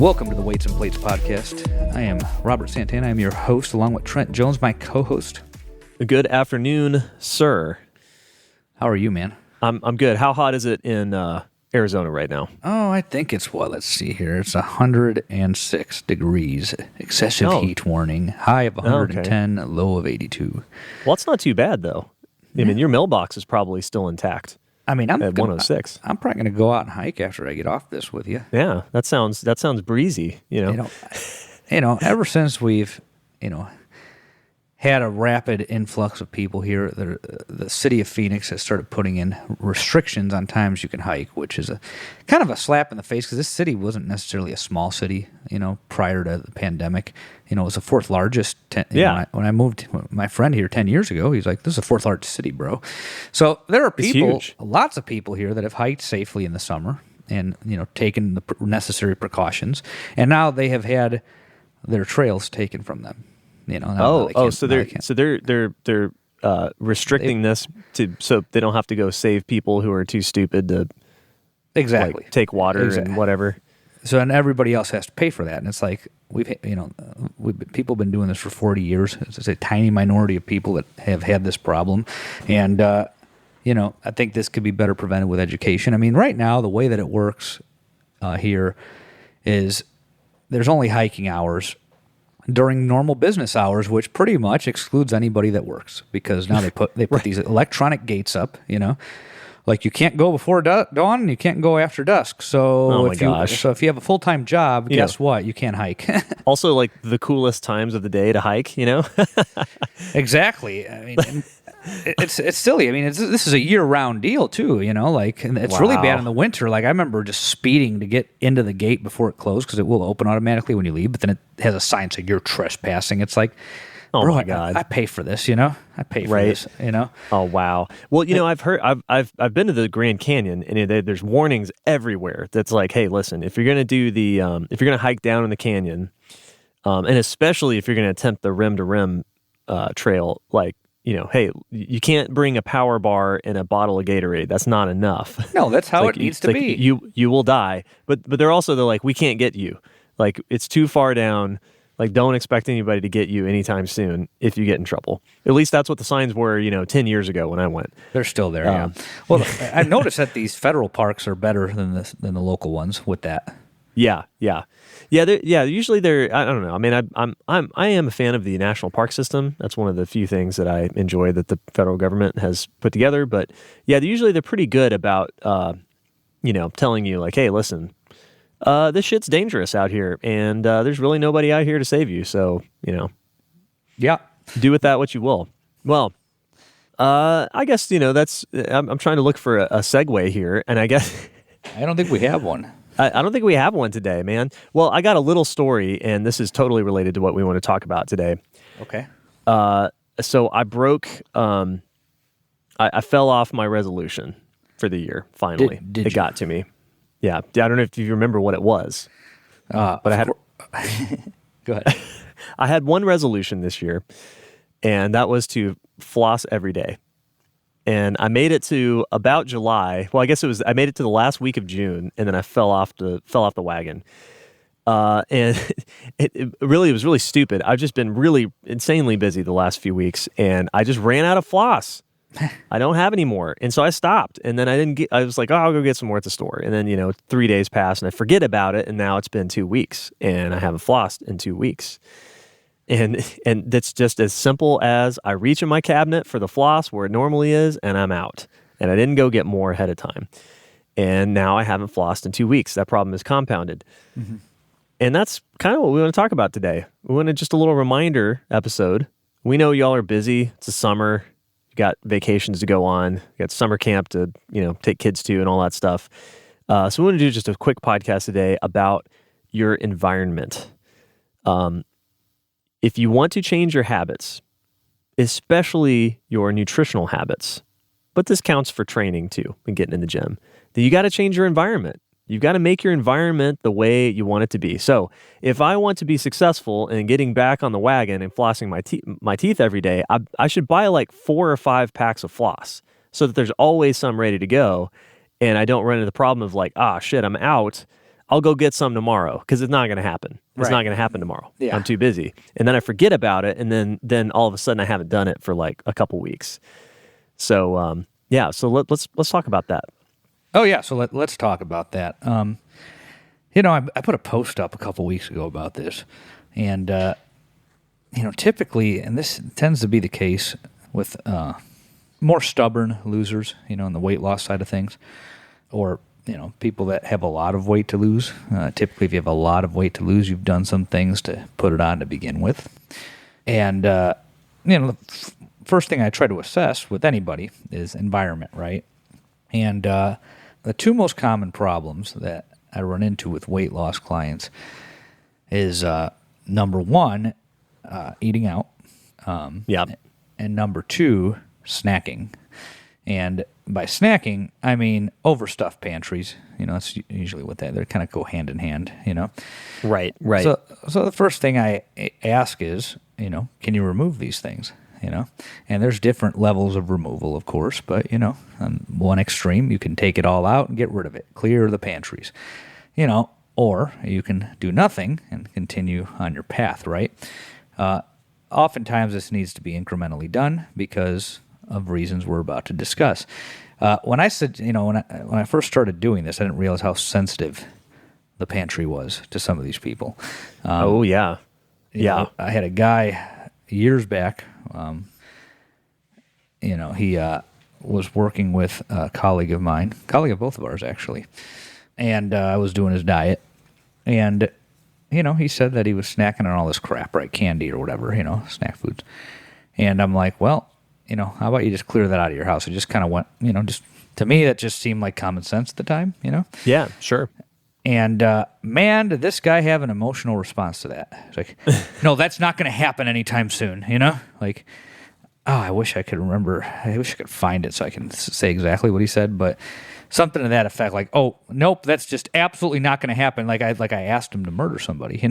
Welcome to the Weights and Plates podcast. I am Robert Santana. I'm your host, along with Trent Jones, my co-host. Good afternoon, sir. How are you, man? I'm good. How hot is it in Arizona right now? Oh, I think it's, let's see here. It's 106 degrees. Excessive heat warning. High of 110, low of 82. Well, it's not too bad, though. I mean, your mailbox is probably still intact. I mean, at 106. I'm probably going to go out and hike after I get off this with you. Yeah, that sounds breezy, You know, ever since we've, had a rapid influx of people here, the city of Phoenix has started putting in restrictions on times you can hike, which is a kind of a slap in the face because this city wasn't necessarily a small city, prior to the pandemic. It was the fourth largest. When I moved my friend here 10 years ago, he's like, this is the fourth largest city, bro. So there are people, lots of people here that have hiked safely in the summer and, taken the necessary precautions. And now they have had their trails taken from them. So they're restricting this so they don't have to go save people who are too stupid to take water and whatever. So and everybody else has to pay for that, and it's like people have been doing this for 40 years. It's a tiny minority of people that have had this problem, and I think this could be better prevented with education. I mean, right now the way that it works here is there's only hiking hours during normal business hours, which pretty much excludes anybody that works because now they put these electronic gates up, like you can't go before dawn and you can't go after dusk. So if you have a full-time job, guess what? You can't hike. Also, like the coolest times of the day to hike, Exactly. I mean, it's silly. I mean, this is a year-round deal too, and it's really bad in the winter. Like I remember just speeding to get into the gate before it closed because it will open automatically when you leave, but then it has a sign saying you're trespassing. It's like, bro, my God. I pay for this, I pay for this, Oh wow. Well, I've been to the Grand Canyon and there's warnings everywhere. That's like, hey, listen, if you're gonna do if you're gonna hike down in the canyon, and especially if you're gonna attempt the rim to rim trail, like, hey, you can't bring a power bar and a bottle of Gatorade. That's not enough. No, that's how it needs to be. You will die. But they're like, we can't get you. Like, it's too far down. Like, don't expect anybody to get you anytime soon if you get in trouble. At least that's what the signs were, 10 years ago when I went. They're still there, yeah. Well, I've noticed that these federal parks are better than the local ones with that. Yeah. Usually they're. I don't know. I mean, I am a fan of the national park system. That's one of the few things that I enjoy that the federal government has put together. But yeah, they're pretty good about, telling you like, hey, listen, this shit's dangerous out here, and there's really nobody out here to save you. So yeah, do with that what you will. Well, I guess that's. I'm trying to look for a segue here, and I guess I don't think we have one. I don't think we have one today, man. Well, I got a little story, and this is totally related to what we want to talk about today. Okay. So I broke. I fell off my resolution for the year. Finally, it got to me. Yeah, I don't know if you remember what it was, but I had. Go ahead. I had one resolution this year, and that was to floss every day. And I made it to about July. Well, I guess I made it to the last week of June, and then I fell off the wagon. And it was really stupid. I've just been really insanely busy the last few weeks, and I just ran out of floss. I don't have any more. And so I stopped, and then I was like, I'll go get some more at the store. And then, 3 days pass, and I forget about it, and now it's been 2 weeks, and I haven't flossed in 2 weeks. And that's just as simple as I reach in my cabinet for the floss where it normally is, and I'm out. And I didn't go get more ahead of time. And now I haven't flossed in 2 weeks. That problem is compounded. Mm-hmm. And that's kind of what we want to talk about today. We want just a little reminder episode. We know y'all are busy. It's the summer. You got vacations to go on. You got summer camp to, take kids to and all that stuff. So we want to do just a quick podcast today about your environment. If you want to change your habits, especially your nutritional habits, but this counts for training too and getting in the gym, then you got to change your environment. You've got to make your environment the way you want it to be. So if I want to be successful in getting back on the wagon and flossing my teeth every day, I should buy like 4 or 5 packs of floss so that there's always some ready to go. And I don't run into the problem of like, shit, I'm out. I'll go get some tomorrow because it's not going to happen. It's Right. not going to happen tomorrow. Yeah. I'm too busy. And then I forget about it. And then all of a sudden I haven't done it for like a couple weeks. So, so let's talk about that. Oh yeah, so let's talk about that. I put a post up a couple weeks ago about this, and typically, and this tends to be the case with more stubborn losers, in the weight loss side of things, or people that have a lot of weight to lose. Typically, if you have a lot of weight to lose, you've done some things to put it on to begin with, and the first thing I try to assess with anybody is environment, right? And the two most common problems that I run into with weight loss clients is number one, eating out. And number two, snacking. And by snacking, I mean overstuffed pantries. That's usually what they kind of go hand in hand, Right. So the first thing I ask is, can you remove these things? And there's different levels of removal, of course, but, on one extreme, you can take it all out and get rid of it, clear the pantries, or you can do nothing and continue on your path, right? Oftentimes this needs to be incrementally done because of reasons we're about to discuss. When I said, when I first started doing this, I didn't realize how sensitive the pantry was to some of these people. Oh, yeah. I had a guy years back, he was working with a colleague of both of ours actually, and I was doing his diet, and he said that he was snacking on all this crap, right, candy or whatever, snack foods, and I'm like, well, how about you just clear that out of your house? It just kind of went, just to me that just seemed like common sense at the time, Yeah, sure. And man, did this guy have an emotional response to that. It's like, no, that's not going to happen anytime soon, Like, oh, I wish I could remember. I wish I could find it so I can say exactly what he said, but something to that effect, like, oh, nope, that's just absolutely not going to happen. Like I asked him to murder somebody,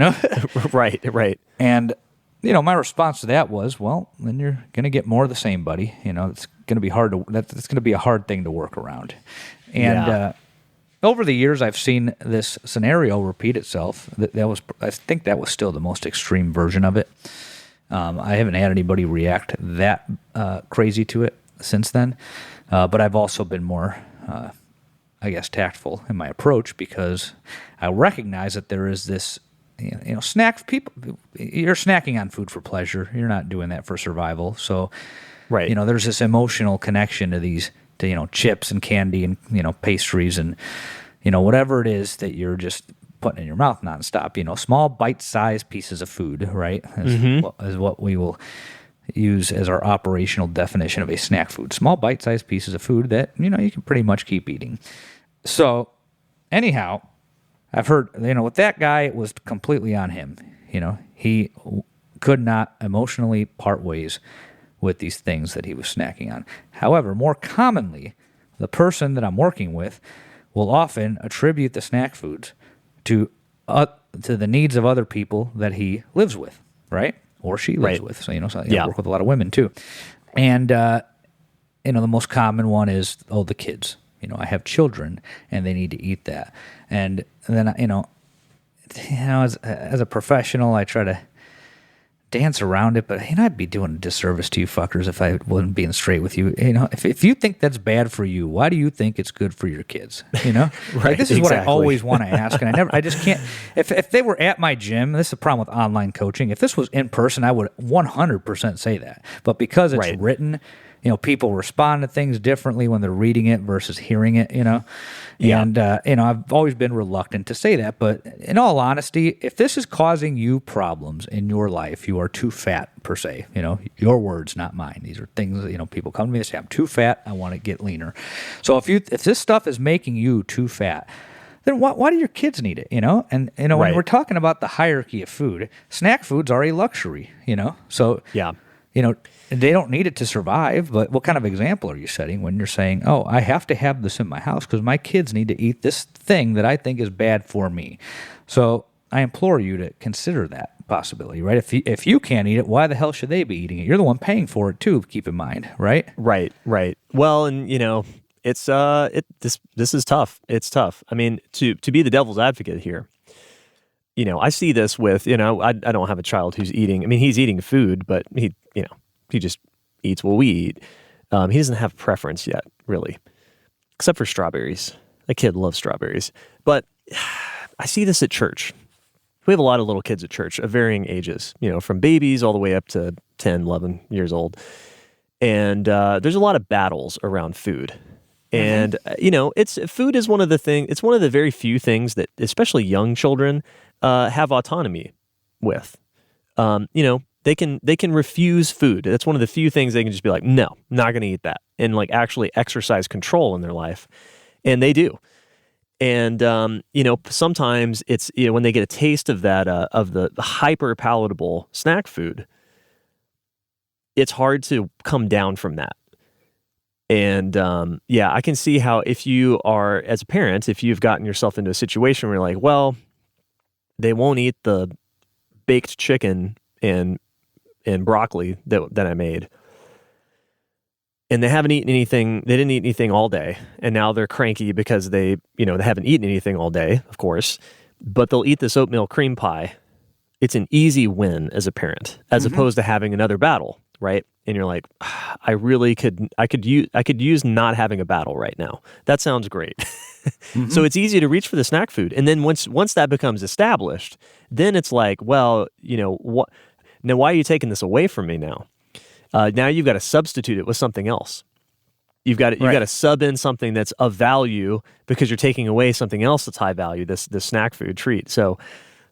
Right. And, my response to that was, well, then you're going to get more of the same, buddy. It's going to be that's going to be a hard thing to work around. And, over the years, I've seen this scenario repeat itself. I think that was still the most extreme version of it. I haven't had anybody react that crazy to it since then. But I've also been more, tactful in my approach because I recognize that there is this, snack people. You're snacking on food for pleasure. You're not doing that for survival. So, right. There's this emotional connection to these. To, chips and candy and, pastries and, whatever it is that you're just putting in your mouth nonstop, small bite-sized pieces of food, right, is what we will use as our operational definition of a snack food. Small bite-sized pieces of food that, you can pretty much keep eating. So, anyhow, I've heard, with that guy, it was completely on him. He could not emotionally part ways with these things that he was snacking on. However, more commonly, the person that I'm working with will often attribute the snack foods to the needs of other people that he lives with, right? Or she lives with. So, I work with a lot of women too. And, the most common one is, the kids. I have children and they need to eat that. And then, as a professional, I try to dance around it, but I'd be doing a disservice to you fuckers if I wasn't being straight with you. If you think that's bad for you, why do you think it's good for your kids? Right. This is what I always want to ask, and I just can't. If they were at my gym, this is the problem with online coaching. If this was in person, I would 100% say that. But because it's written, people respond to things differently when they're reading it versus hearing it. And I've always been reluctant to say that. But in all honesty, if this is causing you problems in your life, you are too fat per se. Your words, not mine. These are things that people come to me and say, I'm too fat. I want to get leaner. So if this stuff is making you too fat, then why do your kids need it? And when we're talking about the hierarchy of food, snack foods are a luxury. So they don't need it to survive, but what kind of example are you setting when you're saying, oh, I have to have this in my house because my kids need to eat this thing that I think is bad for me? So I implore you to consider that possibility, right? If you can't eat it, why the hell should they be eating it? You're the one paying for it too, keep in mind, right? Right. Well, and, This is tough. It's tough. I mean, to be the devil's advocate here, I see this with, I don't have a child who's eating. I mean, he's eating food, but he just eats what we eat. He doesn't have preference yet, really, except for strawberries. A kid loves strawberries. But I see this at church. We have a lot of little kids at church of varying ages, from babies all the way up to 10, 11 years old. And there's a lot of battles around food. And, food is one of the very few things that especially young children have autonomy with. They can refuse food. That's one of the few things they can just be like, no, not going to eat that. And like actually exercise control in their life. And they do. And, sometimes it's, when they get a taste of that, of the hyper palatable snack food, it's hard to come down from that. And, I can see how if you are, as a parent, if you've gotten yourself into a situation where you're like, well, they won't eat the baked chicken and broccoli that I made. And they haven't eaten anything, they didn't eat anything all day. And now they're cranky because they haven't eaten anything all day, of course. But they'll eat this oatmeal cream pie. It's an easy win as a parent, as opposed to having another battle, right? And you're like, I could use not having a battle right now. That sounds great. So it's easy to reach for the snack food. And then once that becomes established, then it's like, well, what? Now, why are you taking this away from me now? Now you've got to substitute it with something else. You've got to sub in something that's of value because you're taking away something else that's high value, this snack food treat. So,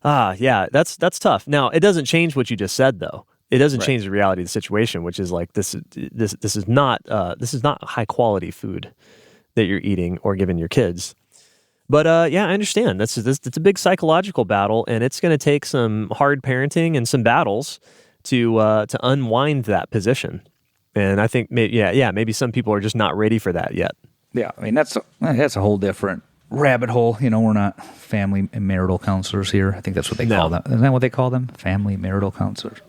that's tough. Now, it doesn't change what you just said, though. It doesn't change the reality of the situation, which is like this is not high quality food that you're eating or giving your kids. But I understand. It's a big psychological battle, and it's going to take some hard parenting and some battles to unwind that position. And I think maybe some people are just not ready for that yet. Yeah, I mean that's a whole different rabbit hole. We're not family and marital counselors here. I think that's what they call them. Isn't that what they call them? Family marital counselors.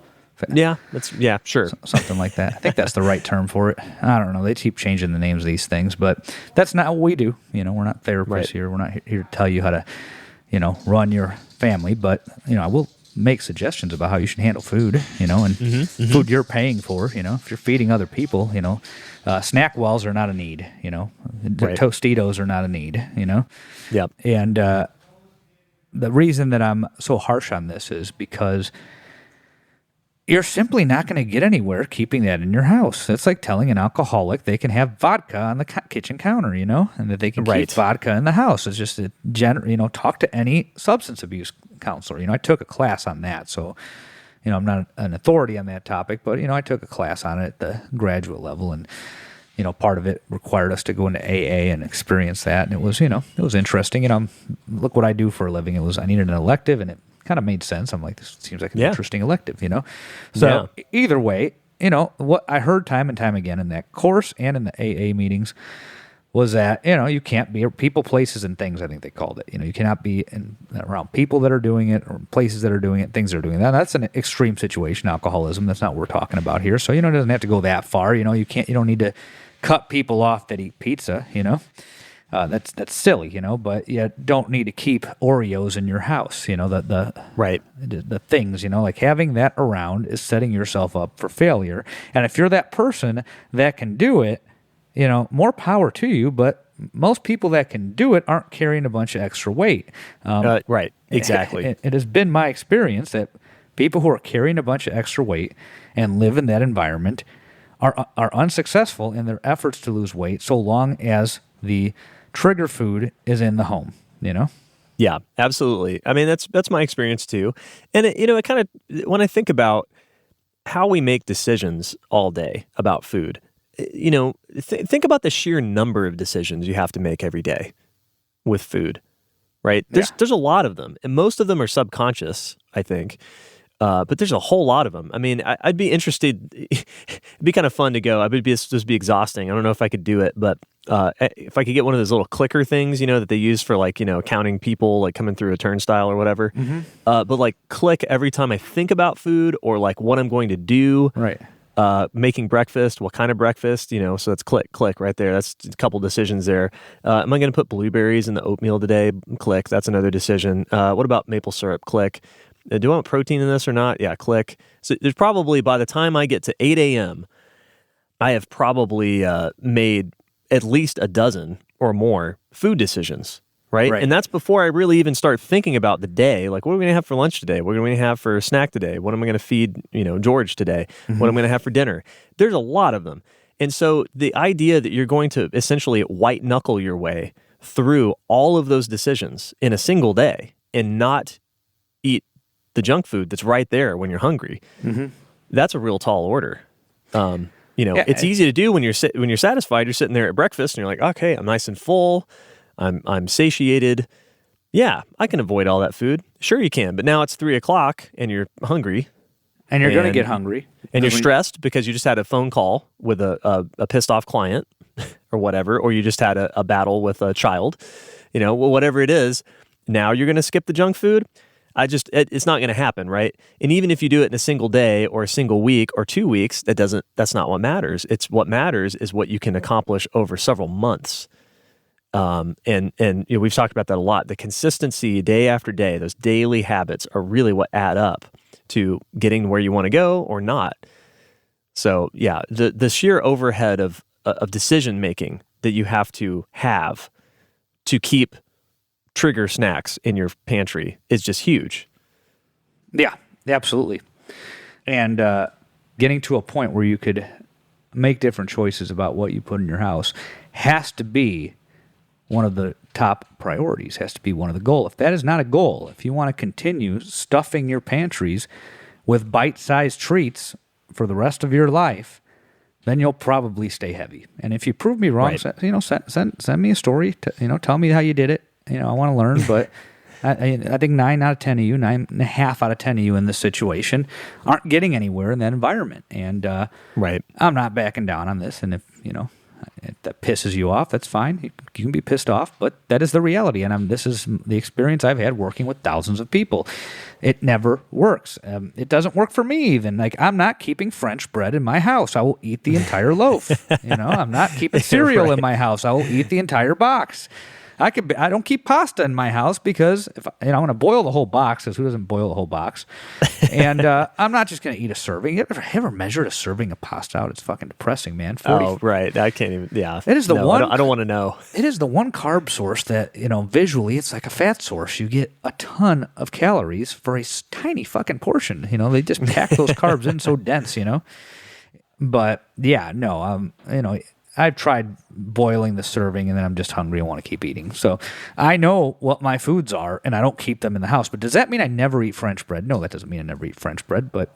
Sure. Something like that. I think that's the right term for it. I don't know. They keep changing the names of these things, but that's not what we do. We're not therapists here. We're not here to tell you how to, run your family. But, I will make suggestions about how you should handle food, and food you're paying for, if you're feeding other people, snack walls are not a need, Tostitos are not a need, Yep. And the reason that I'm so harsh on this is because you're simply not going to get anywhere keeping that in your house. It's like telling an alcoholic they can have vodka on the kitchen counter, and that they can keep vodka in the house. It's just talk to any substance abuse counselor. I took a class on that, so I'm not an authority on that topic, but I took a class on it at the graduate level, and part of it required us to go into AA and experience that, and it was interesting. Look what I do for a living. I needed an elective, and it kind of made sense. I'm like, this seems like an interesting elective, So either way, what I heard time and time again in that course and in the AA meetings was that, you can't be people, places, and things, I think they called it. You cannot be around people that are doing it or places that are doing it, things that are doing that. That's an extreme situation, alcoholism. That's not what we're talking about here. So, it doesn't have to go that far. You don't need to cut people off that eat pizza, That's silly, but you don't need to keep Oreos in your house, the things, like having that around is setting yourself up for failure. And if you're that person that can do it, more power to you, but most people that can do it aren't carrying a bunch of extra weight. Right, exactly. It has been my experience that people who are carrying a bunch of extra weight and live in that environment are unsuccessful in their efforts to lose weight so long as the trigger food is in the home, Yeah, absolutely. I mean, that's my experience too. And it kind of, when I think about how we make decisions all day about food, think about the sheer number of decisions you have to make every day with food, right? There's a lot of them, and most of them are subconscious, I think. But there's a whole lot of them. I mean, I'd be interested. It'd be kind of fun to go. Just be exhausting. I don't know if I could do it, but if I could get one of those little clicker things, that they use for counting people coming through a turnstile or whatever. But click every time I think about food or what I'm going to do. Right. Making breakfast, what kind of breakfast, so that's click right there. That's a couple decisions there. Am I going to put blueberries in the oatmeal today? Click, that's another decision. What about maple syrup? Click. Do I want protein in this or not? Yeah, click. So there's probably, by the time I get to 8 a.m., I have probably made at least a dozen or more food decisions. Right? And that's before I really even start thinking about the day. Like, what are we going to have for lunch today? What are we going to have for a snack today? What am I going to feed, George today? What am I going to have for dinner? There's a lot of them. And so the idea that you're going to essentially white knuckle your way through all of those decisions in a single day and not eat the junk food that's right there when you're hungry, that's a real tall order. It's easy to do when you're satisfied. You're sitting there at breakfast and you're like, okay, I'm nice and full. I'm satiated. Yeah, I can avoid all that food. Sure you can, but now it's 3:00 and you're hungry. And you're going to get hungry. And you're stressed because you just had a phone call with a pissed off client or whatever, or you just had a battle with a child, whatever it is. Now you're going to skip the junk food. It's not going to happen, right? And even if you do it in a single day or a single week or 2 weeks, that's not what matters. It's what matters is what you can accomplish over several months. We've talked about that a lot. The consistency day after day, those daily habits are really what add up to getting where you want to go or not. So yeah, the sheer overhead of decision making that you have to keep trigger snacks in your pantry is just huge. Yeah, absolutely. And getting to a point where you could make different choices about what you put in your house has to be one of the top priorities, has to be one of the goals. If that is not a goal, if you want to continue stuffing your pantries with bite-sized treats for the rest of your life, then you'll probably stay heavy. And if you prove me wrong, send me a story. Tell me how you did it. I want to learn. But I think 9 out of 10 of you, 9.5 out of 10 of you in this situation aren't getting anywhere in that environment. And I'm not backing down on this. And if that pisses you off, that's fine. You can be pissed off, but that is the reality. And this is the experience I've had working with thousands of people. It never works. It doesn't work for me even. Like, I'm not keeping French bread in my house. I will eat the entire loaf. I'm not keeping cereal in my house. I will eat the entire box. I don't keep pasta in my house because if I'm going to boil the whole box, because who doesn't boil the whole box? And I'm not just going to eat a serving. You ever measured a serving of pasta out? It's fucking depressing, man. 40, oh, right. I can't even. Yeah. It is the one. I don't want to know. It is the one carb source that visually it's like a fat source. You get a ton of calories for a tiny fucking portion. They just pack those carbs in so dense. But yeah, no. I've tried boiling the serving, and then I'm just hungry and want to keep eating. So I know what my foods are, and I don't keep them in the house. But does that mean I never eat French bread? No, that doesn't mean I never eat French bread. But,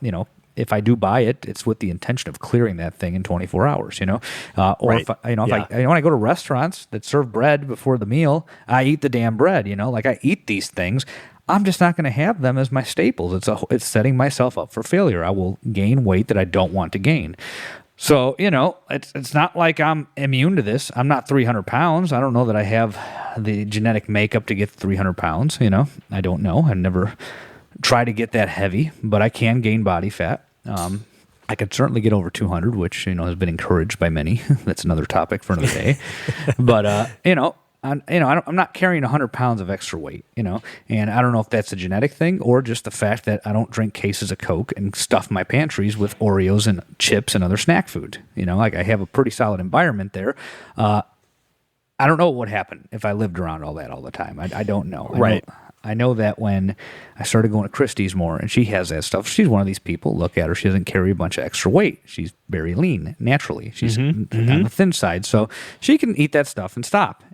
if I do buy it, it's with the intention of clearing that thing in 24 hours, Or right. When I go to restaurants that serve bread before the meal, I eat the damn bread, Like, I eat these things. I'm just not going to have them as my staples. It's setting myself up for failure. I will gain weight that I don't want to gain. So, it's not like I'm immune to this. I'm not 300 pounds. I don't know that I have the genetic makeup to get 300 pounds. I don't know. I never try to get that heavy, but I can gain body fat. I could certainly get over 200, which, has been encouraged by many. That's another topic for another day. But, I'm not carrying 100 pounds of extra weight, and I don't know if that's a genetic thing or just the fact that I don't drink cases of Coke and stuff my pantries with Oreos and chips and other snack food. Like, I have a pretty solid environment there. I don't know what would happen if I lived around all that all the time. I don't know. Right. I know that when I started going to Christie's more, and she has that stuff, she's one of these people, look at her, she doesn't carry a bunch of extra weight. She's very lean, naturally. She's on the thin side, so she can eat that stuff and stop,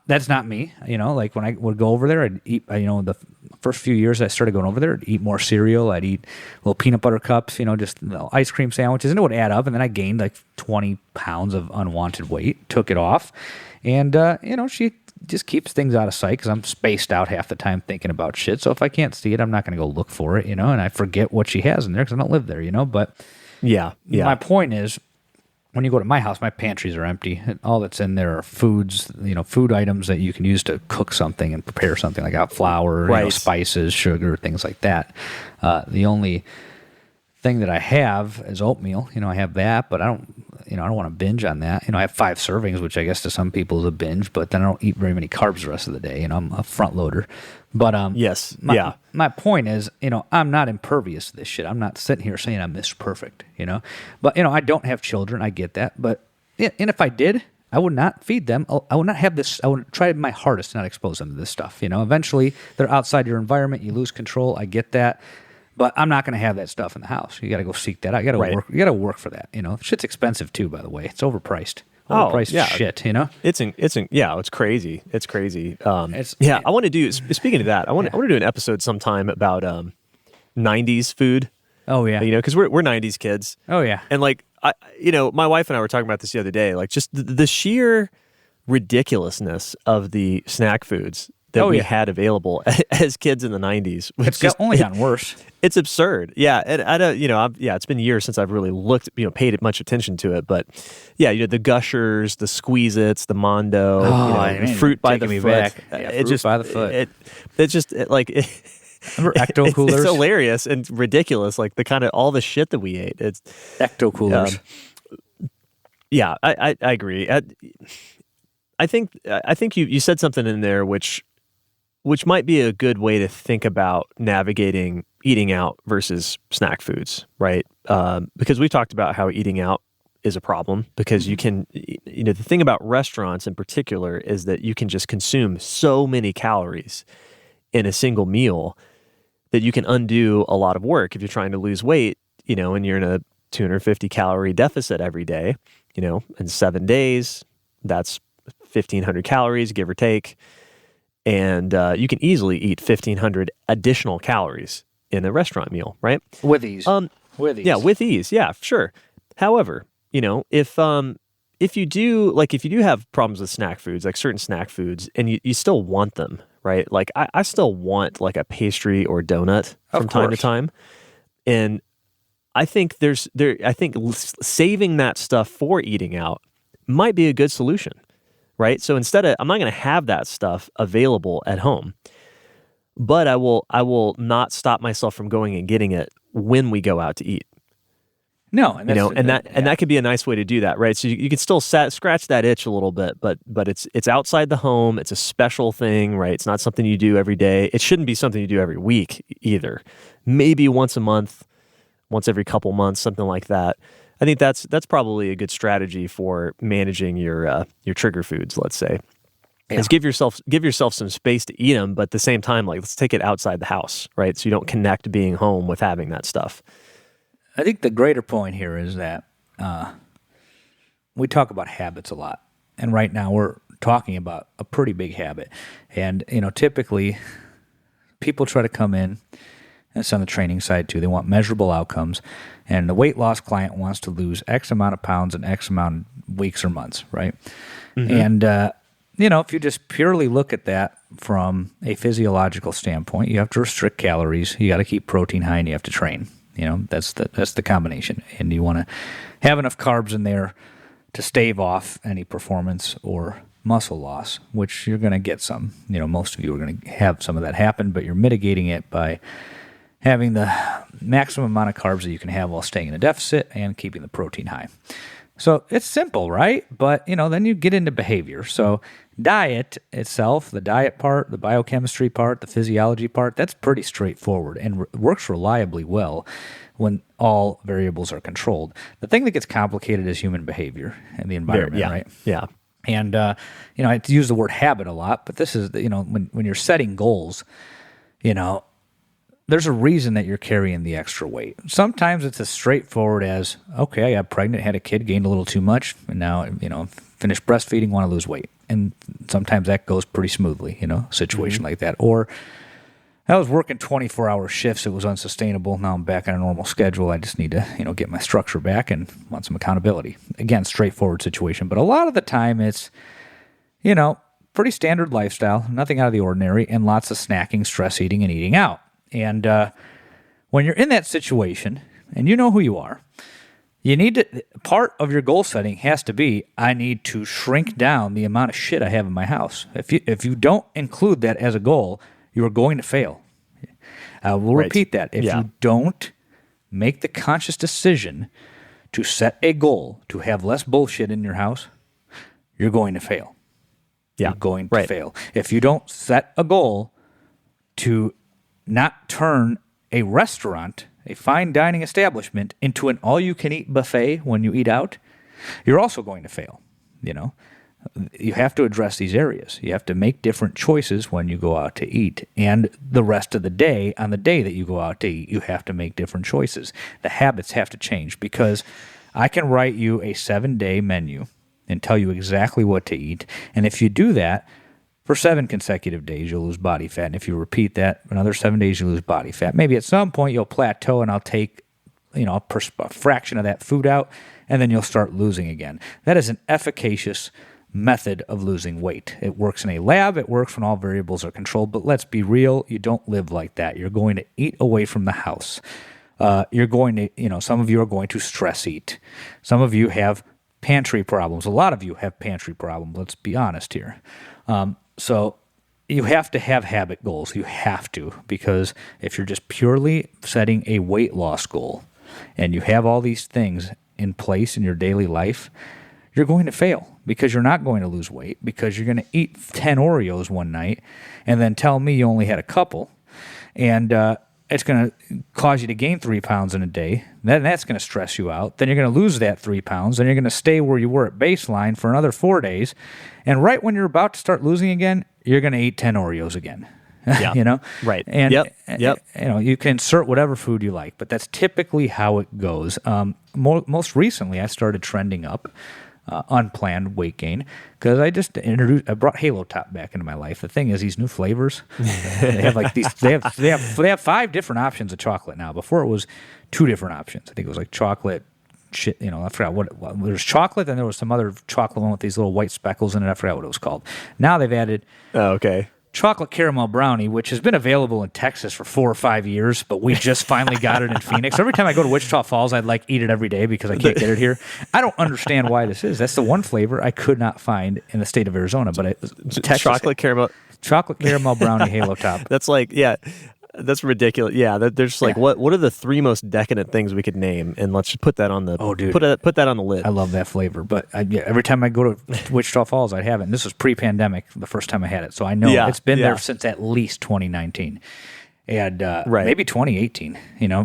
That's not me, like when I would go over there, I'd eat, the first few years I started going over there, I'd eat more cereal, I'd eat little peanut butter cups, just ice cream sandwiches, and it would add up, and then I gained like 20 pounds of unwanted weight, took it off, and, she just keeps things out of sight because I'm spaced out half the time thinking about shit. So if I can't see it, I'm not going to go look for it, and I forget what she has in there because I don't live there, But yeah. My point is, when you go to my house, my pantries are empty. And all that's in there are foods, food items that you can use to cook something and prepare something like flour, right. Spices, sugar, things like that. The only thing that I have is oatmeal. I have that, but I don't want to binge on that. I have 5 servings, which I guess to some people is a binge, but then I don't eat very many carbs the rest of the day. I'm a front loader. But yes, my point is, I'm not impervious to this shit. I'm not sitting here saying I'm Mr. Perfect, But I don't have children. I get that. But and if I did, I would not feed them. I would not have this. I would try my hardest to not expose them to this stuff. Eventually they're outside your environment. You lose control. I get that. But I'm not going to have that stuff in the house. You got to go seek that out. You got to work. You got to work for that. Shit's expensive too. By the way, it's overpriced. Shit. It's crazy. It's crazy. I want to do. Speaking of that, I want to do an episode sometime about '90s food. Oh yeah. Because we're '90s kids. Oh yeah. And my wife and I were talking about this the other day. Like just the sheer ridiculously of the snack foods that we had available as kids in the 90s. It's only gotten worse. It's absurd. Yeah. And I don't, it's been years since I've really looked, paid much attention to it. But yeah, the Gushers, the Squeeze-Its, the Mondo, fruit by the foot. Back. Yeah, fruit by the foot. It's just like... Remember Ecto Coolers? It's hilarious and ridiculous, like the kind of all the shit that we ate. It's Ecto Coolers. Yeah, I agree. I think you said something in there which might be a good way to think about navigating eating out versus snack foods, right? Because we talked about how eating out is a problem because you can, the thing about restaurants in particular is that you can just consume so many calories in a single meal that you can undo a lot of work if you're trying to lose weight, and you're in a 250 calorie deficit every day, in 7 days, that's 1,500 calories, give or take. And you can easily eat 1,500 additional calories in a restaurant meal, right? With ease. Yeah, with ease. Yeah, sure. However, if you do have problems with snack foods, like certain snack foods, and you still want them, right? Like I still want like a pastry or donut from time to time. And I think saving that stuff for eating out might be a good solution, right? So instead I'm not going to have that stuff available at home, but I will not stop myself from going and getting it when we go out to eat. No, and that could be a nice way to do that, right? So you can still scratch that itch a little bit, but it's outside the home. It's a special thing, right? It's not something you do every day. It shouldn't be something you do every week either. Maybe once a month, once every couple months, something like that. I think that's probably a good strategy for managing your trigger foods. Let's say, is give yourself some space to eat them, but at the same time, like let's take it outside the house, right? So you don't connect being home with having that stuff. I think the greater point here is that we talk about habits a lot. And right now we're talking about a pretty big habit. And, typically people try to come in, and it's on the training side too. They want measurable outcomes. And the weight loss client wants to lose X amount of pounds in X amount of weeks or months, right? Mm-hmm. And, if you just purely look at that from a physiological standpoint, you have to restrict calories. You got to keep protein high and you have to train. That's the combination. And you want to have enough carbs in there to stave off any performance or muscle loss, which you're going to get some. Most of you are going to have some of that happen, but you're mitigating it by having the maximum amount of carbs that you can have while staying in a deficit and keeping the protein high. So it's simple, right? But, then you get into behavior. So diet itself, the diet part, the biochemistry part, the physiology part, that's pretty straightforward and works reliably well when all variables are controlled. The thing that gets complicated is human behavior and the environment, right? Yeah. And, I use the word habit a lot, but this is, when you're setting goals, there's a reason that you're carrying the extra weight. Sometimes it's as straightforward as, okay, I got pregnant, had a kid, gained a little too much, and now, finished breastfeeding, want to lose weight. And sometimes that goes pretty smoothly, situation like that. Or I was working 24-hour shifts. It was unsustainable. Now I'm back on a normal schedule. I just need to, get my structure back and want some accountability. Again, straightforward situation. But a lot of the time it's, pretty standard lifestyle, nothing out of the ordinary, and lots of snacking, stress eating, and eating out. And when you're in that situation, and you know who you are, you need to, part of your goal setting has to be, I need to shrink down the amount of shit I have in my house. If you don't include that as a goal, you are going to fail. We'll repeat that. If you don't make the conscious decision to set a goal to have less bullshit in your house, you're going to fail. Yeah. You're going to fail. If you don't set a goal to not turn a restaurant, a fine dining establishment, into an all-you-can-eat buffet when you eat out, you're also going to fail. You have to address these areas. You have to make different choices when you go out to eat. And the rest of the day, on the day that you go out to eat, you have to make different choices. The habits have to change, because I can write you a 7-day menu and tell you exactly what to eat. And if you do that for 7 consecutive days, you'll lose body fat. And if you repeat that another 7 days, you lose body fat. Maybe at some point you'll plateau, and I'll take a fraction of that food out, and then you'll start losing again. That is an efficacious method of losing weight. It works in a lab. It works when all variables are controlled. But let's be real. You don't live like that. You're going to eat away from the house. You're going to, some of you are going to stress eat. Some of you have pantry problems. A lot of you have pantry problems. Let's be honest here. So you have to have habit goals. You have to, because if you're just purely setting a weight loss goal and you have all these things in place in your daily life, you're going to fail, because you're not going to lose weight, because you're going to eat 10 Oreos one night and then tell me you only had a couple, and it's going to cause you to gain 3 pounds in a day. Then that's going to stress you out. Then you're going to lose that 3 pounds. Then you're going to stay where you were at baseline for another 4 days. And right when you're about to start losing again, you're going to eat 10 Oreos again. Yeah. Right. And Yep. You can insert whatever food you like, but that's typically how it goes. Most recently, I started trending up unplanned weight gain, because I brought Halo Top back into my life. The thing is, these new flavors, they have like these. They have 5 different options of chocolate now. Before it was 2 different options. I think it was like chocolate. Shit, I forgot what there was. Chocolate, and there was some other chocolate one with these little white speckles in it. I forgot what it was called. Now they've added chocolate caramel brownie, which has been available in Texas for 4 or 5 years, but we just finally got it in Phoenix. Every time I go to Wichita Falls, I'd eat it every day because I can't get it here. I don't understand why this is. That's the one flavor I could not find in the state of Arizona, but Texas. Chocolate caramel brownie Halo Top. That's that's ridiculous. Yeah, there's what are the 3 most decadent things we could name, and let's just put that on the put that on the lid. I love that flavor, but every time I go to Wichita Falls, I'd have it. And this was pre-pandemic, the first time I had it, so I know it's been there since at least 2019 and maybe 2018.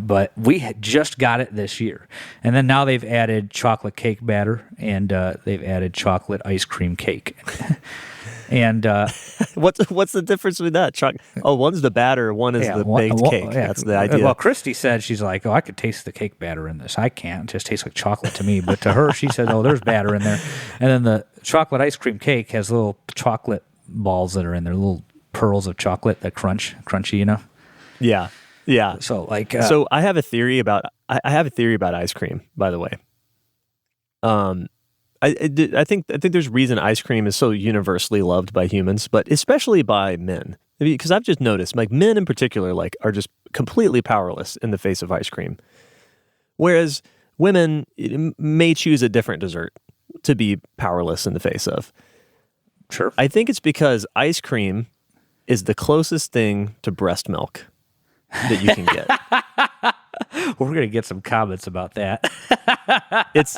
But we had just got it this year, and then now they've added chocolate cake batter, and they've added chocolate ice cream cake. And what's the difference with that? One's the batter, one is the baked cake. Yeah. That's the idea. Well, Christy said, she's like, I could taste the cake batter in this. I can't. It just tastes like chocolate to me. But to her, she said, there's batter in there. And then the chocolate ice cream cake has little chocolate balls that are in there, little pearls of chocolate that crunchy. Yeah. So so I have a theory about ice cream, by the way. I think there's a reason ice cream is so universally loved by humans, but especially by men. Because I've just noticed, men in particular, are just completely powerless in the face of ice cream, whereas women may choose a different dessert to be powerless in the face of. Sure. I think it's because ice cream is the closest thing to breast milk that you can get. We're going to get some comments about that. It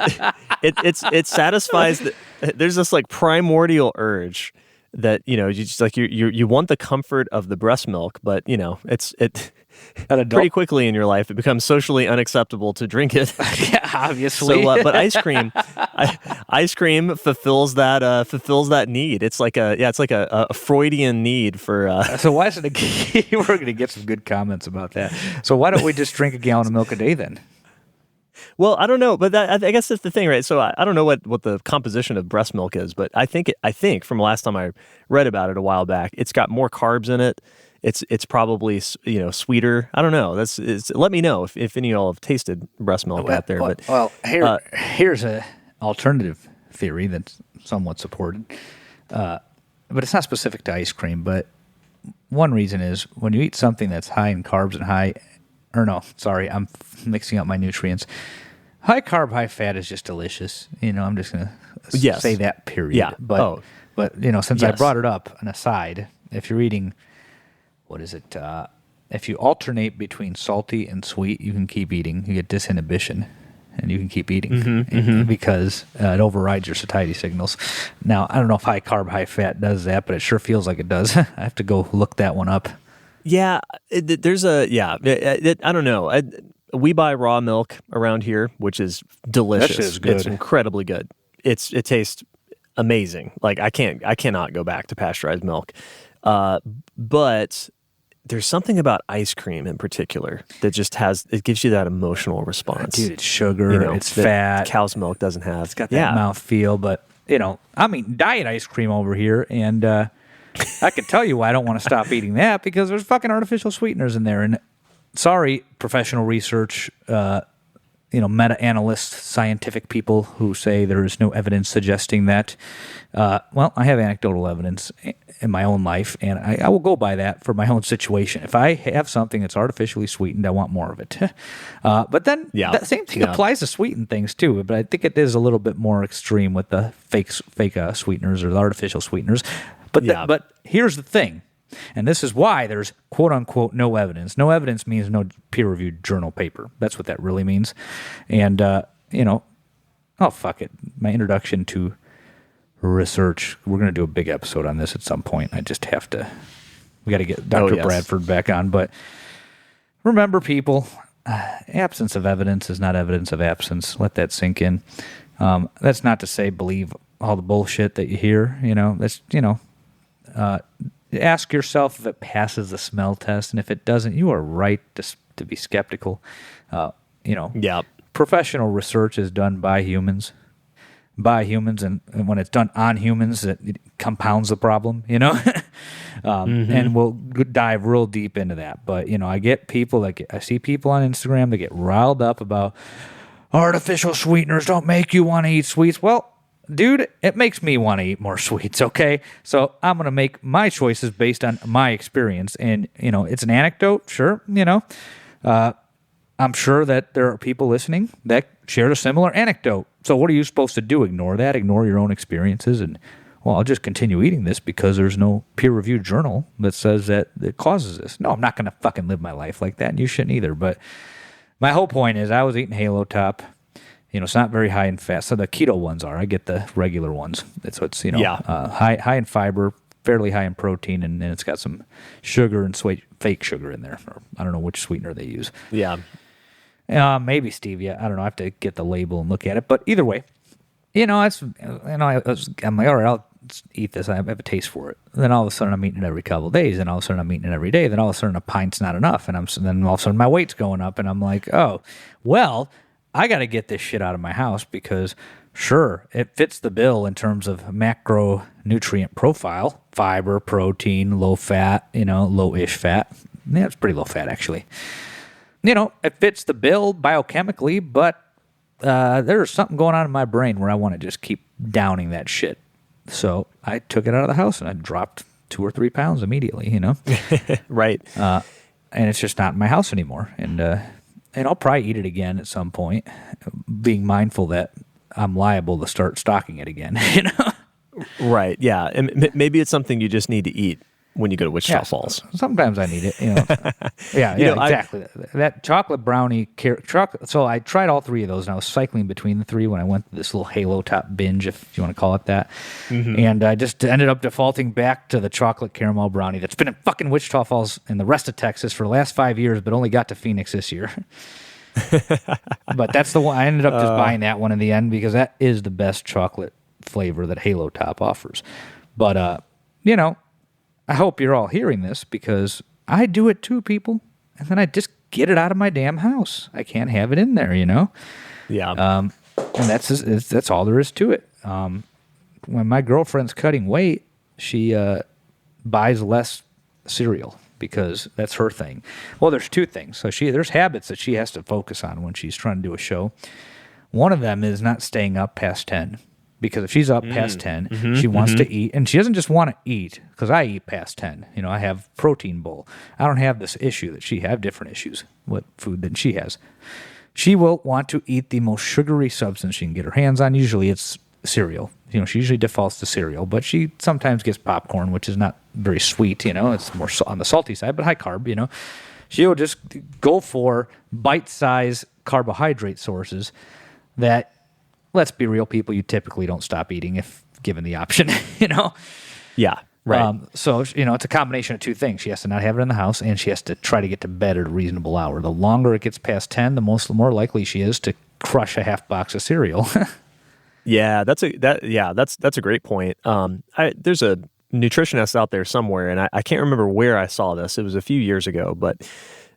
satisfies there's this primordial urge that you just you want the comfort of the breast milk, but pretty quickly in your life it becomes socially unacceptable to drink it. Yeah, obviously. So, but ice cream fulfills that need. It's like a Freudian need for. So why isn't it? We're going to get some good comments about that. So why don't we just drink a gallon of milk a day then? Well, I don't know, but I guess that's the thing, right? So I don't know what the composition of breast milk is, but I think from last time I read about it a while back, it's got more carbs in it. It's probably sweeter. I don't know. Let me know if any of y'all have tasted breast milk out there. Here's a alternative theory that's somewhat supported, but it's not specific to ice cream. But one reason is when you eat something that's high in carbs and I'm mixing up my nutrients. High carb, high fat is just delicious. I'm just going to say that, period. Yeah. But since I brought it up, an aside, if you're eating, what is it, if you alternate between salty and sweet, you can keep eating. You get disinhibition, and you can keep eating because it overrides your satiety signals. Now, I don't know if high carb, high fat does that, but it sure feels like it does. I have to go look that one up. Yeah, I don't know. We buy raw milk around here, which is delicious. That shit is good. It's incredibly good. It tastes amazing. Like I cannot go back to pasteurized milk. But there's something about ice cream in particular that just it gives you that emotional response. Dude, it's sugar, it's fat. Cow's milk doesn't have. It's got that mouth feel, but I'm eating diet ice cream over here, and I can tell you why I don't want to stop eating that, because there's fucking artificial sweeteners in there. And sorry, professional research, meta-analysts, scientific people who say there is no evidence suggesting that. Well, I have anecdotal evidence in my own life, and I will go by that for my own situation. If I have something that's artificially sweetened, I want more of it. But then that same thing applies to sweetened things too, but I think it is a little bit more extreme with the fake sweeteners or the artificial sweeteners. But here's the thing, and this is why there's quote-unquote no evidence. No evidence means no peer-reviewed journal paper. That's what that really means. And, fuck it. My introduction to research. We're going to do a big episode on this at some point. I just have to. We got to get Dr. Bradford back on. But remember, people, absence of evidence is not evidence of absence. Let that sink in. That's not to say believe all the bullshit that you hear. Ask yourself if it passes the smell test, and if it doesn't, you are right to be skeptical. Professional research is done by humans. And when it's done on humans, it compounds the problem, and we'll dive real deep into that. But, I get people I see people on Instagram that get riled up about artificial sweeteners don't make you want to eat sweets. Well, dude, it makes me want to eat more sweets, okay? So I'm going to make my choices based on my experience. And, it's an anecdote, sure, I'm sure that there are people listening that shared a similar anecdote. So what are you supposed to do? Ignore that? Ignore your own experiences? And, well, I'll just continue eating this because there's no peer-reviewed journal that says that it causes this. No, I'm not going to fucking live my life like that, and you shouldn't either. But my whole point is I was eating Halo Top. It's not very high in fat. So the keto ones are. I get the regular ones. It's high in fiber, fairly high in protein, and then it's got some sugar and fake sugar in there. Or I don't know which sweetener they use. Yeah. Maybe stevia. I don't know. I have to get the label and look at it. But either way, I'm like, all right, I'll eat this. I have a taste for it. And then all of a sudden I'm eating it every couple of days. And all of a sudden I'm eating it every day. Then all of a sudden a pint's not enough. And then all of a sudden my weight's going up. And I'm like, oh, well, I got to get this shit out of my house because, sure, it fits the bill in terms of macronutrient profile, fiber, protein, low fat, low-ish fat. Yeah, it's pretty low fat, actually. It fits the bill biochemically, but there's something going on in my brain where I want to just keep downing that shit. So I took it out of the house and I dropped 2 or 3 pounds immediately, Right. And it's just not in my house anymore. And I'll probably eat it again at some point, being mindful that I'm liable to start stocking it again, Right, yeah. And maybe it's something you just need to eat when you go to Wichita Falls. Sometimes I need it, exactly. That chocolate brownie, chocolate. So I tried all 3 of those, and I was cycling between the 3 when I went to this little Halo Top binge, if you want to call it that. Mm-hmm. And I just ended up defaulting back to the chocolate caramel brownie that's been in fucking Wichita Falls and the rest of Texas for the last 5 years, but only got to Phoenix this year. But that's the one. I ended up just buying that one in the end because that is the best chocolate flavor that Halo Top offers. But, I hope you're all hearing this because I do it too, people. And then I just get it out of my damn house. I can't have it in there, Yeah. And that's all there is to it. When my girlfriend's cutting weight, she buys less cereal because that's her thing. Well, there's 2 things. So there's habits that she has to focus on when she's trying to do a show. One of them is not staying up past 10. Because if she's up past 10, she wants to eat. And she doesn't just want to eat, because I eat past 10. I have protein bowl. I don't have this issue that she has. I have different issues with food than she has. She will want to eat the most sugary substance she can get her hands on. Usually it's cereal. She usually defaults to cereal. But she sometimes gets popcorn, which is not very sweet. It's more on the salty side, but high carb, She'll just go for bite-sized carbohydrate sources that, let's be real, people, you typically don't stop eating if given the option, Yeah, right. So, it's a combination of two things. She has to not have it in the house, and she has to try to get to bed at a reasonable hour. The longer it gets past 10, the more likely she is to crush a half box of cereal. Yeah, that's a great point. There's a nutritionist out there somewhere, and I can't remember where I saw this. It was a few years ago, but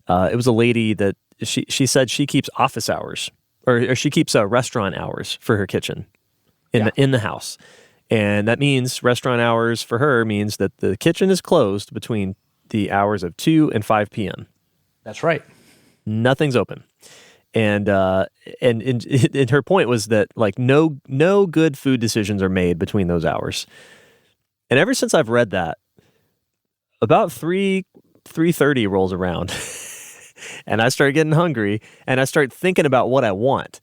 it was a lady that she said she keeps office hours, or she keeps restaurant hours for her kitchen in the house, and that means restaurant hours for her means that the kitchen is closed between the hours of 2 and 5 p.m. That's right. Nothing's open. And her point was that like no good food decisions are made between those hours. And ever since I've read that, about 3:30 rolls around, and I start getting hungry, and I start thinking about what I want,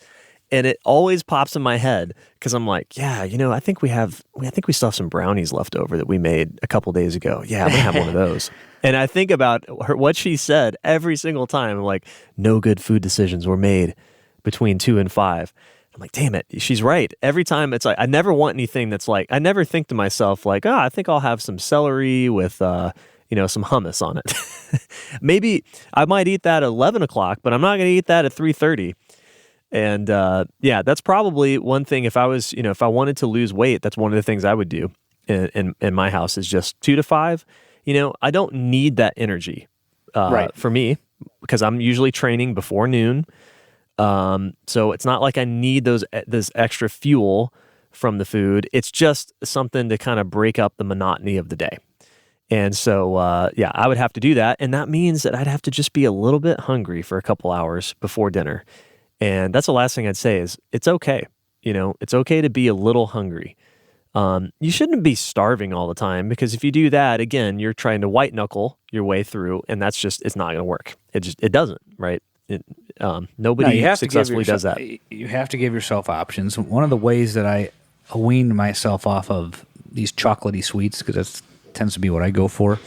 and it always pops in my head because I'm like, yeah, I think we still have some brownies left over that we made a couple days ago. Yeah, I'm gonna have one of those. And I think about what she said every single time. I'm like, no good food decisions were made between 2 and 5. I'm like, damn it, she's right. Every time it's like, I never want anything that's like, I never think to myself like, I think I'll have some celery with, some hummus on it. Maybe I might eat that at 11 o'clock, but I'm not going to eat that at 3:30. And that's probably one thing. If I was, if I wanted to lose weight, that's one of the things I would do in my house is just 2 to 5. I don't need that energy for me because I'm usually training before noon. So it's not like I need this extra fuel from the food. It's just something to kind of break up the monotony of the day. And so, I would have to do that. And that means that I'd have to just be a little bit hungry for a couple hours before dinner. And that's the last thing I'd say is it's okay. It's okay to be a little hungry. You shouldn't be starving all the time because if you do that, again, you're trying to white knuckle your way through, and it's not going to work. It doesn't, right? Nobody successfully does that. You have to give yourself options. One of the ways that I weaned myself off of these chocolatey sweets, because that tends to be what I go for.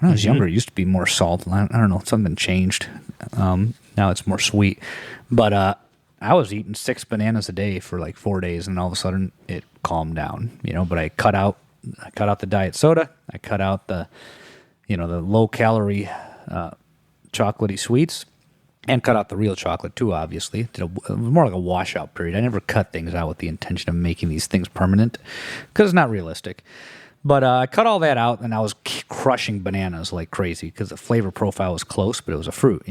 When I was younger, it used to be more salt. I don't know, something changed. Now it's more sweet. But I was eating 6 bananas a day for like 4 days, and all of a sudden it calmed down. But I cut out the diet soda. I cut out the low calorie chocolatey sweets, and cut out the real chocolate too. Obviously, it was more like a washout period. I never cut things out with the intention of making these things permanent because it's not realistic. But I cut all that out, and I was crushing bananas like crazy because the flavor profile was close, but it was a fruit,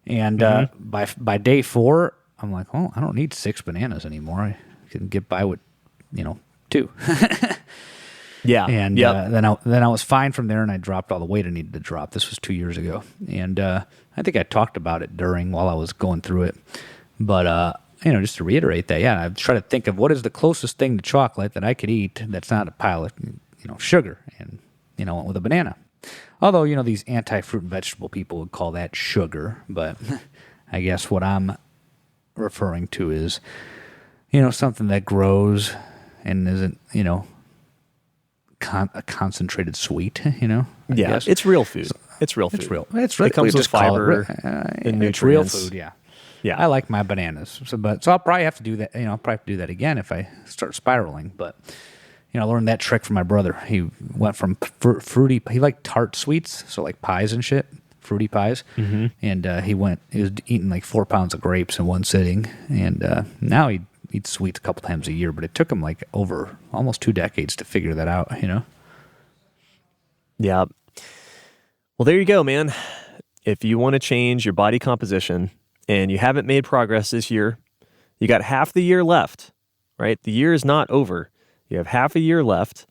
And by day 4, I'm like, oh, I don't need 6 bananas anymore. I can get by with, 2. Yeah. And then I was fine from there, and I dropped all the weight I needed to drop. This was 2 years ago. And I think I talked about it while I was going through it. But, just to reiterate that, I try to think of what is the closest thing to chocolate that I could eat that's not a pile of, sugar and, went with a banana. Although, these anti-fruit and vegetable people would call that sugar. But I guess what I'm referring to is, something that grows and isn't, a concentrated sweet, Yeah, guess. it's real food. It's real food. It comes with fiber and nutrients. It's real food, yeah. Yeah. I like my bananas. So I'll probably have to do that. I'll probably have to do that again if I start spiraling. But, I learned that trick from my brother. He went from fruity, he liked tart sweets, so like pies and shit, fruity pies. Mm-hmm. And he was eating like 4 pounds of grapes in one sitting. And now he eats sweets a couple times a year, but it took him like over almost 2 decades to figure that out, Yeah. Well, there you go, man. If you want to change your body composition and you haven't made progress this year, you got half the year left, right? The year is not over. You have half a year left.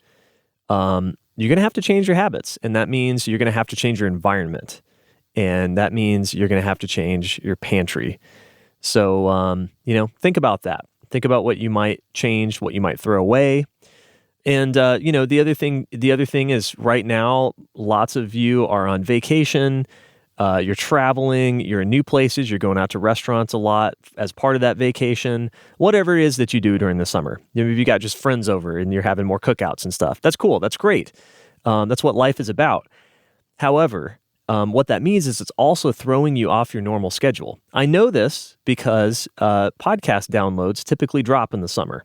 You're going to have to change your habits, and that means you're going to have to change your environment, and that means you're going to have to change your pantry. So, think about that. Think about what you might change, what you might throw away. And, the other thing is right now, lots of you are on vacation. You're traveling, you're in new places, you're going out to restaurants a lot as part of that vacation, whatever it is that you do during the summer. Maybe you got just friends over and you're having more cookouts and stuff. That's cool. That's great. That's what life is about. However, what that means is it's also throwing you off your normal schedule. I know this because podcast downloads typically drop in the summer.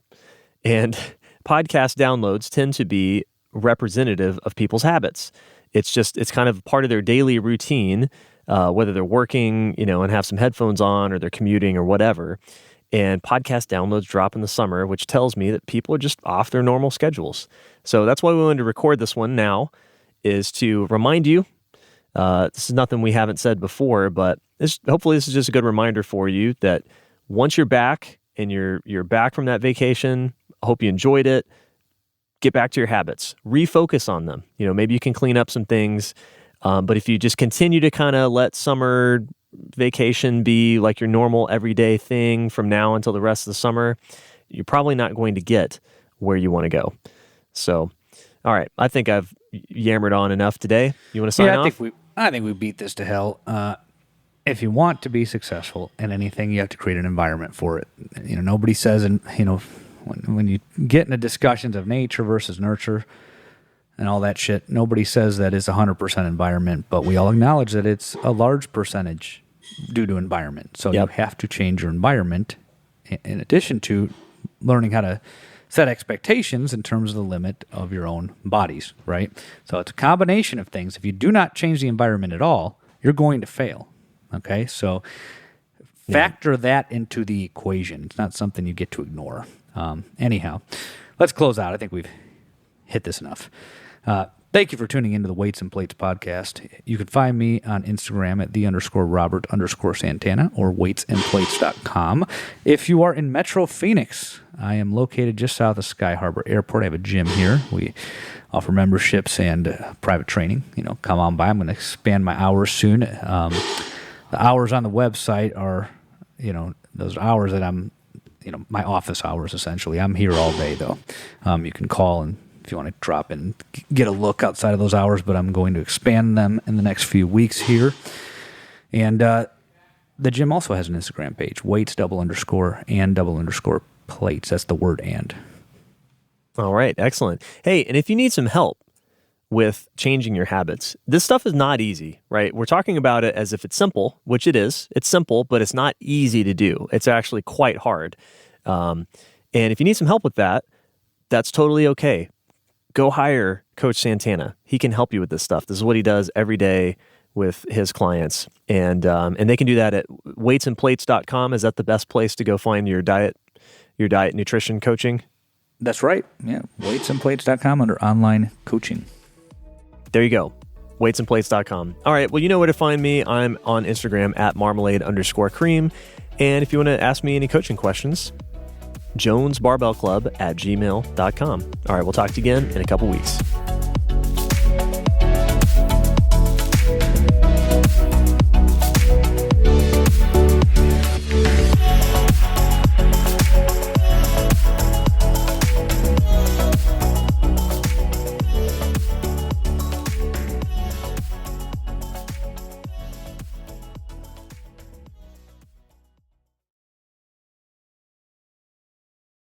And podcast downloads tend to be representative of people's habits. It's kind of part of their daily routine, whether they're working, and have some headphones on, or they're commuting or whatever. And podcast downloads drop in the summer, which tells me that people are just off their normal schedules. So that's why we wanted to record this one now, is to remind you. This is nothing we haven't said before, but hopefully this is just a good reminder for you that once you're back and you're back from that vacation, I hope you enjoyed it. Get back to your habits, refocus on them. Maybe you can clean up some things, but if you just continue to kind of let summer vacation be like your normal everyday thing from now until the rest of the summer, you're probably not going to get where you want to go. So, all right, I think I've yammered on enough today. You want to sign off? I think we beat this to hell. If you want to be successful in anything, you have to create an environment for it. Nobody says, when you get into discussions of nature versus nurture and all that shit, nobody says that it's 100% environment, but we all acknowledge that it's a large percentage due to environment. So You have to change your environment in addition to learning how to set expectations in terms of the limit of your own bodies, right? So it's a combination of things. If you do not change the environment at all, you're going to fail, okay? So factor that into the equation. It's not something you get to ignore. Anyhow, let's close out. I think we've hit this enough. Thank you for tuning into the Weights and Plates podcast. You can find me on Instagram at _Robert_Santana or weightsandplates.com. If you are in Metro Phoenix, I am located just south of Sky Harbor Airport. I have a gym here. We offer memberships and private training. Come on by. I'm going to expand my hours soon. The hours on the website are, those hours that I'm, my office hours essentially. I'm here all day though. You can call and if you want to drop in, get a look outside of those hours, but I'm going to expand them in the next few weeks here. And the gym also has an Instagram page, weights _and_plates. That's the word and. All right, excellent. Hey, and if you need some help with changing your habits, this stuff is not easy, right? We're talking about it as if it's simple, which it is. It's simple, but it's not easy to do. It's actually quite hard. And if you need some help with that, that's totally okay. Go hire Coach Santana. He can help you with this stuff. This is what he does every day with his clients. And they can do that at weightsandplates.com. Is that the best place to go find your diet nutrition coaching? That's right. Yeah. Weightsandplates.com under online coaching. There you go. Weightsandplates.com. All right. Well, you know where to find me. I'm on Instagram at marmalade_cream. And if you want to ask me any coaching questions, jonesbarbellclub@gmail.com. All right, we'll talk to you again in a couple weeks.